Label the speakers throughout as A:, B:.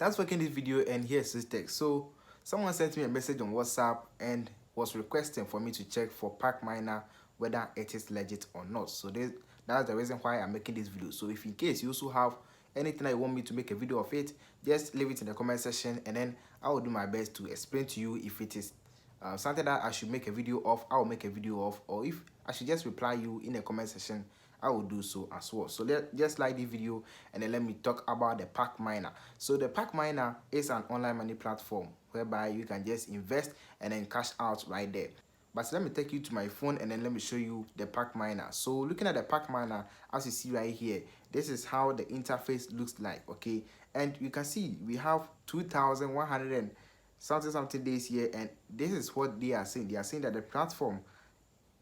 A: Thanks for watching this video, and here's this text. So someone sent me a message on WhatsApp and was requesting for me to check for Pacminer whether it is legit or not. So that's the reason why I'm making this video. So if in case you also have anything that you want me to make a video of it, just leave it in the comment section, and then I will do my best to explain to you if it is something that I should make a video of. I will make a video of, or if I should just reply you in the comment section, I will do so as well. So just like the video, and then let me talk about the Pacminer. So the Pacminer is an online money platform whereby you can just invest and then cash out right there. But let me take you to my phone, and then let me show you the Pacminer. So looking at the Pacminer, as you see right here, this is how the interface looks like, okay? And you can see we have 2,100 and something days here, and this is what they are saying. They are saying that the platform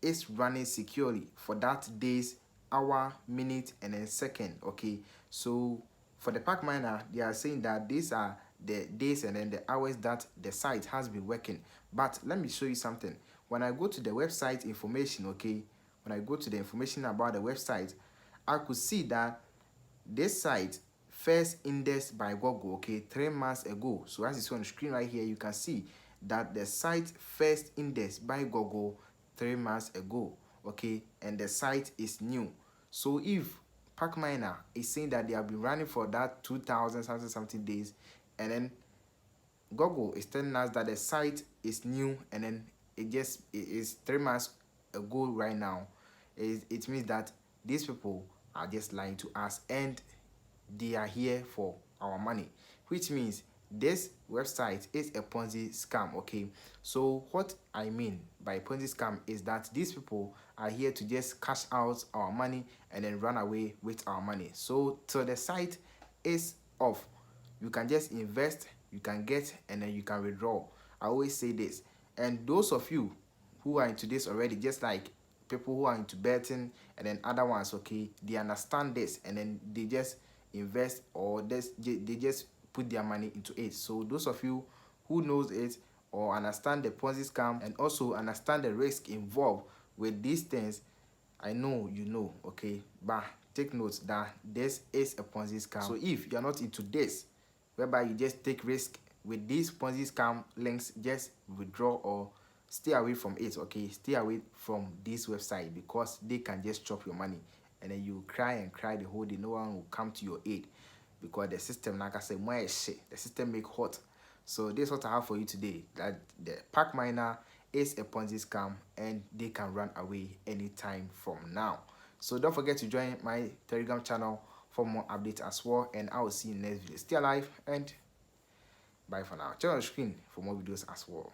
A: is running securely for that days, hour, minute, and then second, okay? So for the Pacminer, they are saying that these are the days and then the hours that the site has been working. But let me show you something. When I go to the website information, okay, when I go to the information about the website, I could see that this site first indexed by Google, okay, 3 months ago. So as you see on the screen right here, you can see that the site first indexed by Google 3 months ago, okay, and the site is new. So if Pacminer is saying that they have been running for that 2,000 something days, and then Google is telling us that the site is new, and then it is 3 months ago right now, it means that these people are just lying to us, and they are here for our money, which means this website is a Ponzi scam, okay? So what I mean by Ponzi scam is that these people are here to just cash out our money and then run away with our money. So till the site is off, you can just invest, you can get, and then you can withdraw. I always say this, and those of you who are into this already, just like people who are into betting and then other ones, okay, they understand this, and then they just invest, or they just put their money into it. So those of you who knows it or understand the Ponzi scam and also understand the risk involved with these things, I know you know, okay? But take note that this is a Ponzi scam. So if you're not into this, whereby you just take risk with these Ponzi scam links, just withdraw or stay away from it, okay? Stay away from this website, because they can just chop your money, and then you cry and cry the whole day. No one will come to your aid, because the system, like I said, more shit. The system make hot. So this is what I have for you today, that the Pacminer is a Ponzi scam, and they can run away anytime from now. So don't forget to join my Telegram channel for more updates as well, and I will see you in the next video. Stay alive, and bye for now. Check on the screen for more videos as well.